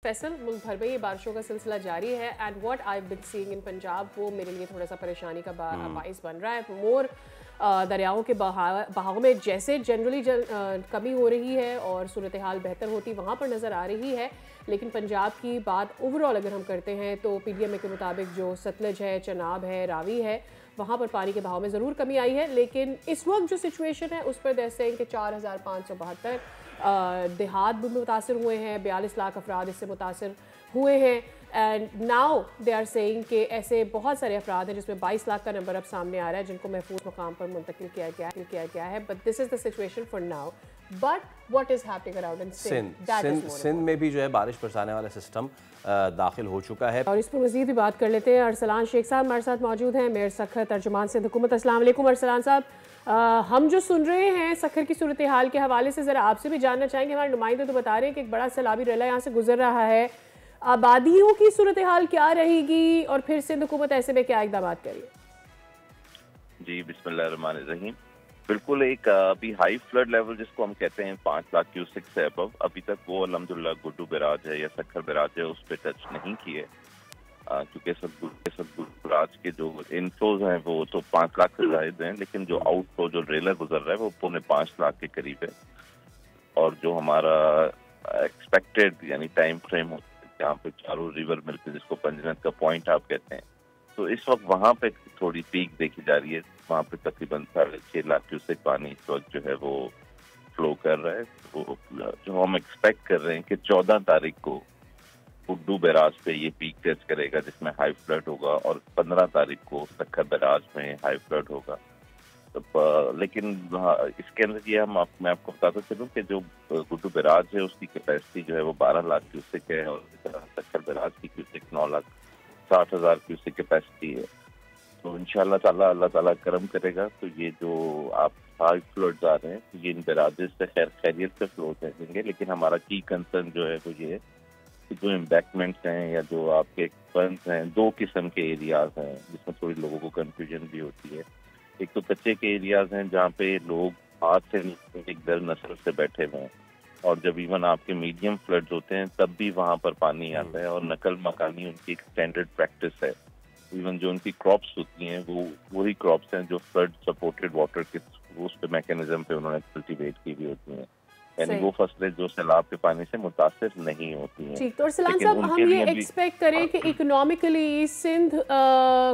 फैसल, मुल्क भर में ये बारिशों का सिलसिला जारी है and what I been seeing in Punjab वो मेरे लिए थोड़ा सा परेशानी का बाइस बन रहा है। मोर दरियाओं के बहाव में जैसे जनरली कमी हो रही है और सूरत हाल बेहतर होती वहाँ पर नज़र आ रही है, लेकिन पंजाब की बात ओवरऑल अगर हम करते हैं तो PDMA के मुताबिक जो सतलज है, चनाब है, रावी है, वहाँ पर पानी के बहाव में ज़रूर कमी आई है। लेकिन इस वक्त जो सिचुएशन है उस पर जैसे कि 4572 देहात भी मुतासर हुए हैं, 42 लाख अफराद इससे मुतासर हुए हैं and now they are saying कि ऐसे बहुत सारे अफराद हैं जिसमें 22 लाख का नंबर अब सामने आ रहा है जिनको महफूज मकाम पर मुंतकिल किया गया है। But this is the situation for now. But what is happening around in Sindh में भी जो है बारिश बरसाने वाला सिस्टम दाखिल हो चुका है और इस पर मज़ीद भी बात कर लेते हैं। अरसलान शेख साहब हमारे साथ मौजूद हैं, मेयर सखर तर्जुमान सिंध हुकूमत। अस्सलाम वालेकुम अरसलान साहब, हम जो सुन रहे हैं सखर की सूरत हाल के हवाले से ज़रा आपसे भी जानना चाहेंगे। हमारे नुमाइंदे तो बता रहे हैं कि एक बड़ा सैलाबी रेला यहाँ से गुजर रहा है, आबादियों की सूरत हाल क्या रहेगी और फिर सिंध हुकूमत ऐसे में क्या इक़दाम करिए? जी बिस्मिल्लाहिर्रहमानिर्रहीम। बिल्कुल एक अभी हाई फ्लड लेवल जिसको हम कहते हैं 5 लाख क्यूसेक से अबव, अभी तक वो अल्हम्दुलिल्लाह गुड्डू बैराज है या सखर बैराज है उस पर टच नहीं किए, क्योंकि सब बैराज के जो इनफ्लोज हैं वो तो 5 लाख से जायद हैं, लेकिन जो आउटफ्लो जो रेलर गुजर रहा है वो 4.5 लाख के करीब है। और जो हमारा एक्सपेक्टेड यानी टाइम फ्रेम होता है जहाँ पे चारों रिवर मिलते हैं जिसको पंजनत का पॉइंट आप कहते हैं, तो इस वक्त वहाँ पे थोड़ी पीक देखी जा रही है। वहाँ पे तकरीबन 6.5 लाख क्यूसेक पानी इस वक्त जो है वो फ्लो कर रहा है। तो जो हम एक्सपेक्ट कर रहे हैं कि 14 तारीख को गुड्डू बैराज पे ये पीक टेस्ट करेगा जिसमें हाई फ्लड होगा, और 15 तारीख को सखर बैराज में हाई फ्लड होगा। तो लेकिन इसके अंदर ये मैं आपको बताता चलूँ कि जो गुड्डू बैराज है उसकी कैपेसिटी जो है वो 12 लाख क्यूसेक है, और सखर बैराज की क्यूसेक 9,60,000 क्यूसेक कैपेसिटी है। तो इंशाल्लाह ताला अल्लाह ताला करम करेगा तो ये जो आप हाई फ्लड्स आ रहे हैं तो ये इन बैराजेस से खैरियत से फ्लो करेंगे। लेकिन हमारा की कंसर्न जो है वो ये है कि जो एम्बैंकमेंट्स हैं या जो आपके बंद हैं, दो किस्म के एरियाज हैं जिसमें थोड़ी लोगों को कंफ्यूजन भी होती है। एक तो कच्चे के एरियाज हैं जहाँ पे लोग हाथ से एक दर नस्ल से बैठे हुए हैं, और जब इवन आपके मीडियम फ्लड्स होते हैं तब भी वहाँ पर पानी आता है, और नकल मकानी उनकी एक स्टैंडर्ड प्रैक्टिस है। इवन जो उनकी क्रॉप्स होती हैं वो वही क्रॉप्स हैं जो फ्लड सपोर्टेड वाटर के उस पे मैकेनिज्म पे उन्होंने कल्टीवेट की भी होती हैं, यानी वो फसलें जो सैलाब के पानी से मुतासिर नहीं होती हैं। ठीक, तो अरसलान साहब हम ये एक्सपेक्ट करें कि इकोनॉमिकली सिंध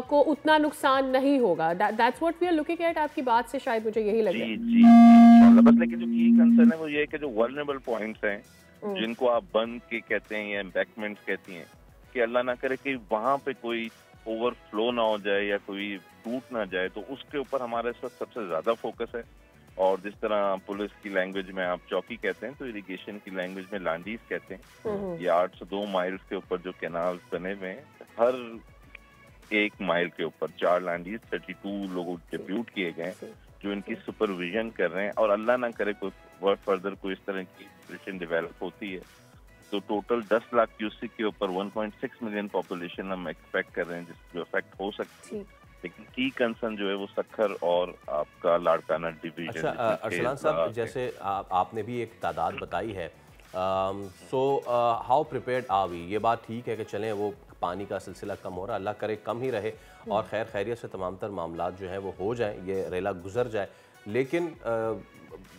को उतना नुकसान नहीं होगा, that's what we are looking at. आपकी बात से शायद मुझे यही लगे। जी जी इंशाल्लाह। बस लेकिन जो की कंसर्न है वो ये है कि जो वल्नरेबल पॉइंट्स हैं जिनको आप बंद के कहते हैं या एम्बैंकमेंट्स कहती हैं, कि अल्लाह ना करे कि वहाँ पे कोई ओवरफ्लो ना हो जाए या कोई टूट ना जाए, तो उसके ऊपर हमारे इस वक्त सबसे ज्यादा फोकस है। और जिस तरह पुलिस की लैंग्वेज में आप चौकी कहते हैं तो इरिगेशन की लैंग्वेज में लांडीज कहते हैं। ये 802 माइल्स के ऊपर जो कैनाल्स बने हुए हैं, हर 1 माइल के ऊपर 4 लांडीज 32 लोग डिप्यूट किए गए जो इनकी सुपरविजन कर रहे हैं। और अल्लाह ना करे कोई फर्दर कोई इस तरह की सिचुएशन डेवलप होती है तो टोटल 10 लाख क्यूसेक के ऊपर 1.6 मिलियन पॉपुलेशन हम एक्सपेक्ट कर रहे हैं जिसको इफेक्ट हो सकती है। लेकिन की कंसर्न जो है वो सखर और आपका लाड़काना डिवीजन। अच्छा अरसलान साहब, जैसे आपने भी एक तादाद बताई है, so how prepared are we? ये बात ठीक है कि चलें वो पानी का सिलसिला कम हो रहा, अल्लाह करे कम ही रहे और खैर खैरियत से तमाम तर मामला जो हैं वो हो जाएं, ये रेला गुजर जाए। लेकिन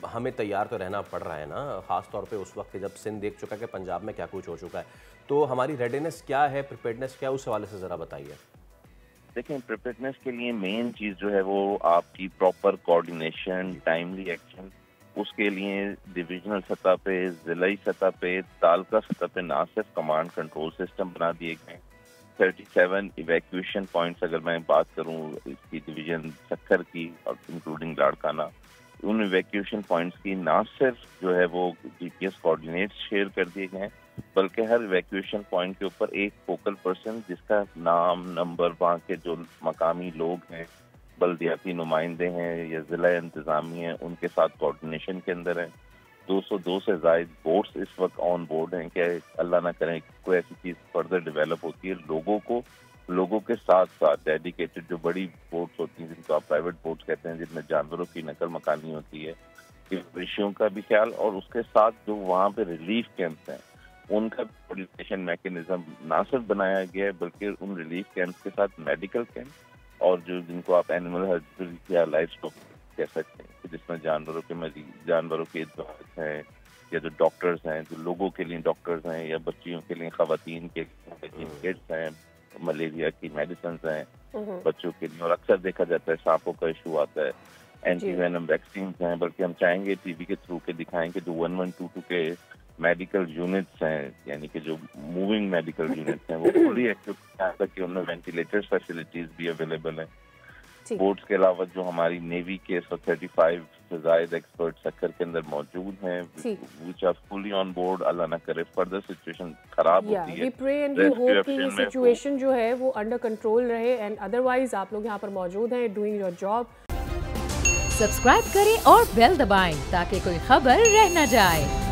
हमें तैयार तो रहना पड़ रहा है ना, ख़ास तौर पे उस वक्त जब सिंध देख चुका है कि पंजाब में क्या कुछ हो चुका है। तो हमारी रेडीनेस क्या है, प्रिपेयर्डनेस क्या है, उस हवाले से ज़रा बताइए। देखें, प्रिपेयर्डनेस के लिए मेन चीज़ जो है वो आपकी प्रॉपर कोऑर्डिनेशन, टाइमली एक्शन। उसके लिए डिविजनल सतह पे, ज़िलाई सतह पे, तालका सतह पे ना सिर्फ कमांड कंट्रोल सिस्टम बना दिए गए, 37 इवैक्यूएशन पॉइंट्स अगर मैं बात करूं इसकी डिवीजन सखर की और इंक्लूडिंग लाड़काना, उन इवैक्यूएशन पॉइंट्स की ना सिर्फ जो है वो GPS कोऑर्डिनेट्स शेयर कर दिए गए, बल्कि हर इवैक्यूएशन पॉइंट के ऊपर एक फोकल पर्सन जिसका नाम, नंबर, वहाँ के जो मकामी लोग हैं, बल्दियाती नुमाइंदे हैं या ज़िला इंतज़ामी हैं, उनके साथ कोऑर्डिनेशन के अंदर है। 202 से ज़ायद बोट्स इस वक्त ऑन बोर्ड हैं कि अल्लाह ना करें कोई ऐसी चीज़ फर्दर डेवलप होती है, लोगों के साथ साथ डेडिकेटेड जो बड़ी बोट्स होती हैं जिनको आप प्राइवेट बोट्स कहते हैं जिनमें जानवरों की नकल मकानी होती है, विषयों का भी ख्याल, और उसके साथ जो वहाँ पे रिलीफ कैंप्स हैं उनका कोऑर्डिनेशन मैकेनिज्म ना सिर्फ बनाया गया है बल्कि उन रिलीफ कैंप्स के साथ मेडिकल कैंप और जो जिनको आप एनिमल हस्बेंड्री या लाइफ स्टॉक कह सकते हैं, जिसमें जानवरों के इदवार हैं या जो डॉक्टर्स हैं, जो लोगों के लिए डॉक्टर्स हैं या बच्चियों के लिए खवातीन के किट्स हैं, मलेरिया की मेडिसिन हैं बच्चों के लिए, और अक्सर देखा जाता है सांपों का इशू आता है, एंटीवेनम वैक्सीन हैं, बल्कि हम चाहेंगे टीवी के थ्रू के दिखाएं कि जो 1122 के मेडिकल यूनिट्स हैं, यानी कि जो मूविंग मेडिकल यूनिट्स हैं, वो फुली इक्विप्ड हैं, ताकि उनमें वेंटिलेटर्स फैसिलिटीज भी अवेलेबल हैं। बोर्ड्स के अलावा जो हमारी नेवी के 35 से ज्यादा एक्सपर्ट सक्कर के अंदर मौजूद हैं, which are fully on board. अल्लाह ना करे फर्दर सिचुएशन खराब होती है, we pray and we hope कि ये सिचुएशन जो है वो अंडर कंट्रोल रहे, एंड अदरवाइज आप लोग यहाँ पर मौजूद हैं डूइंग योर जॉब। सब्सक्राइब करें और बेल दबाएं ताकि कोई खबर रह न जाए।